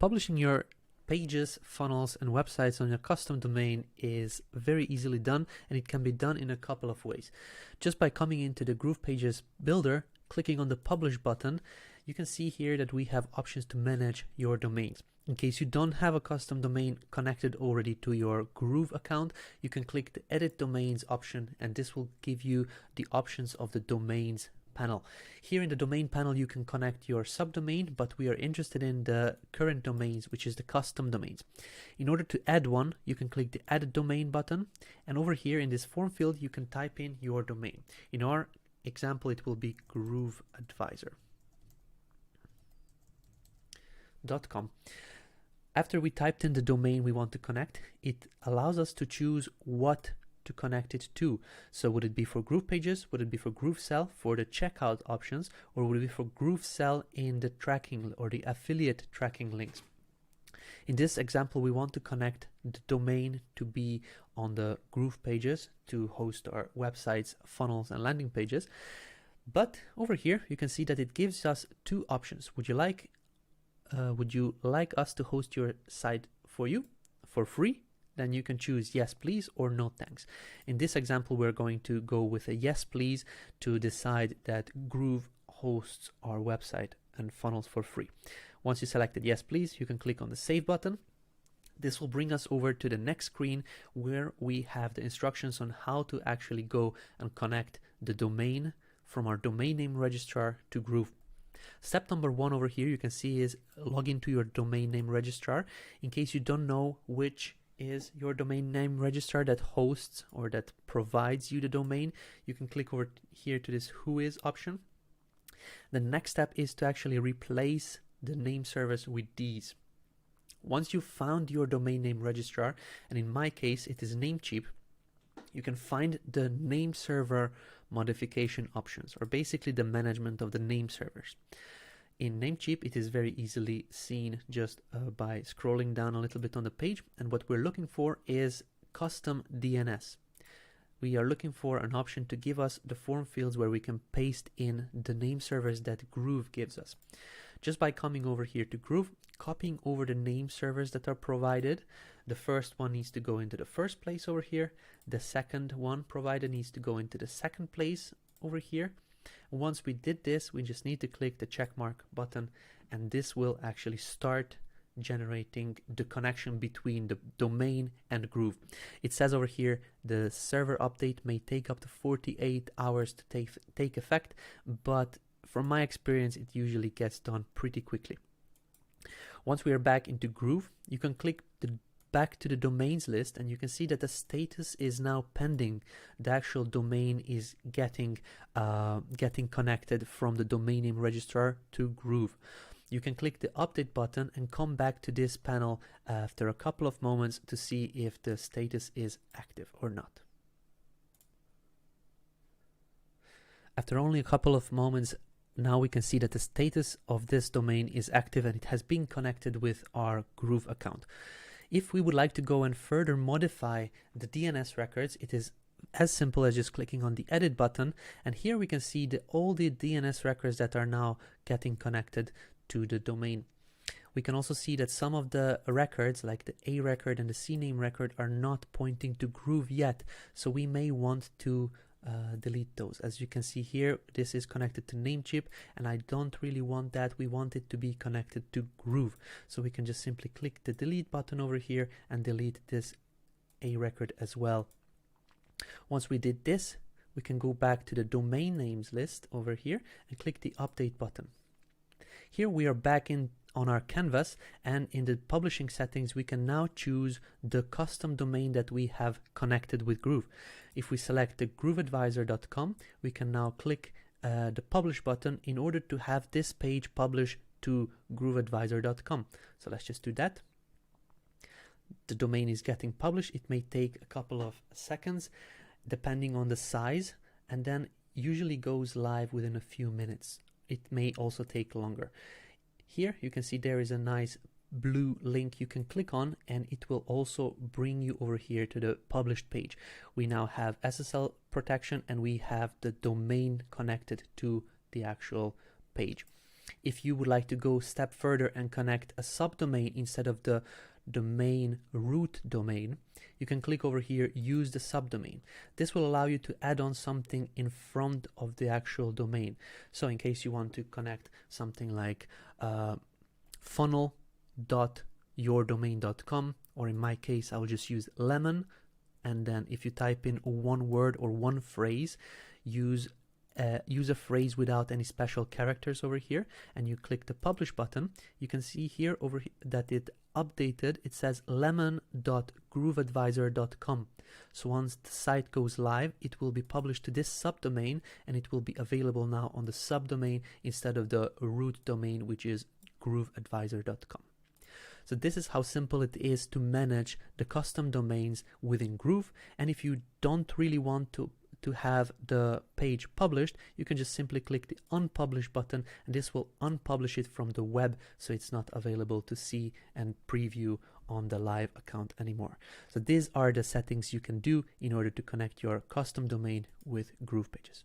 publishing your pages, funnels, and websites on your custom domain is very easily done, and it can be done in a couple of ways. Just by coming into the GroovePages builder, clicking on the publish button, you can see here that we have options to manage your domains. In case you don't have a custom domain connected already to your Groove account, you can click the edit domains option, and this will give you the options of the domains panel. Here in the domain panel, you can connect your subdomain, but we are interested in the current domains, which is the custom domains. In order to add one, you can click the add domain button, and over here in this form field, you can type in your domain. In our example, it will be GrooveAdvisor.com. After we typed in the domain we want to connect, it allows us to choose what to connect it to. So would it be for GroovePages, would it be for GrooveSell for the checkout options, or would it be for GrooveSell in the tracking or the affiliate tracking links? In this example, we want to connect the domain to be on the GroovePages to host our websites, funnels, and landing pages. But over here, you can see that it gives us two options. Would you like us to host your site for you for free? Then you can choose yes please or no thanks. In this example, we're going to go with a yes please to decide that Groove hosts our website and funnels for free. Once you selected yes please, you can click on the save button. This will bring us over to the next screen where we have the instructions on how to actually go and connect the domain from our domain name registrar to Groove. Step number one over here you can see is log into your domain name registrar. In case you don't know which is your domain name registrar that hosts or that provides you the domain, you can click over here to this who is option. The next step is to actually replace the name servers with these. Once you've found your domain name registrar, and in my case it is Namecheap, you can find the name server modification options, or basically the management of the name servers. In Namecheap, it is very easily seen just by scrolling down a little bit on the page, and what we're looking for is custom DNS. We are looking for an option to give us the form fields where we can paste in the name servers that Groove gives us. Just by coming over here to Groove, copying over the name servers that are provided, the first one needs to go into the first place over here, the second one provided needs to go into the second place over here. Once we did this, we just need to click the checkmark button, and this will actually start generating the connection between the domain and Groove. It says over here the server update may take up to 48 hours to take effect, but from my experience it usually gets done pretty quickly. Once we are back into Groove, you can click back to the domains list, and you can see that the status is now pending. The actual domain is getting connected from the domain name registrar to Groove. You can click the update button and come back to this panel after a couple of moments to see if the status is active or not. After only a couple of moments, now we can see that the status of this domain is active and it has been connected with our Groove account. If we would like to go and further modify the DNS records, it is as simple as just clicking on the edit button, and here we can see all the DNS records that are now getting connected to the domain. We can also see that some of the records, like the A record and the C name record, are not pointing to Groove yet, so we may want to delete those. As you can see here, this is connected to Namecheap, and I don't really want that. We want it to be connected to Groove, so we can just simply click the delete button over here and delete this A record as well. Once we did this, we can go back to the domain names list over here and click the update button. Here we are back on our canvas, and in the publishing settings we can now choose the custom domain that we have connected with Groove. If we select the GrooveAdvisor.com, we can now click the publish button in order to have this page published to GrooveAdvisor.com. So let's just do that. The domain is getting published. It may take a couple of seconds depending on the size, and then usually goes live within a few minutes. It may also take longer. Here you can see there is a nice blue link you can click on, and it will also bring you over here to the published page. We now have SSL protection and we have the domain connected to the actual page. If you would like to go a step further and connect a subdomain instead of the domain root domain, you can click over here, use the subdomain. This will allow you to add on something in front of the actual domain. So in case you want to connect something like funnel.yourdomain.com, or in my case, I will just use lemon. And then if you type in one word or one phrase, use a phrase without any special characters over here, and you click the publish button, you can see here over here that it updated. It says lemon.grooveadvisor.com. So once the site goes live, it will be published to this subdomain, and it will be available now on the subdomain instead of the root domain, which is grooveadvisor.com. So this is how simple it is to manage the custom domains within Groove. And if you don't really want to have the page published, you can just simply click the unpublish button, and this will unpublish it from the web, so it's not available to see and preview on the live account anymore. So these are the settings you can do in order to connect your custom domain with GroovePages.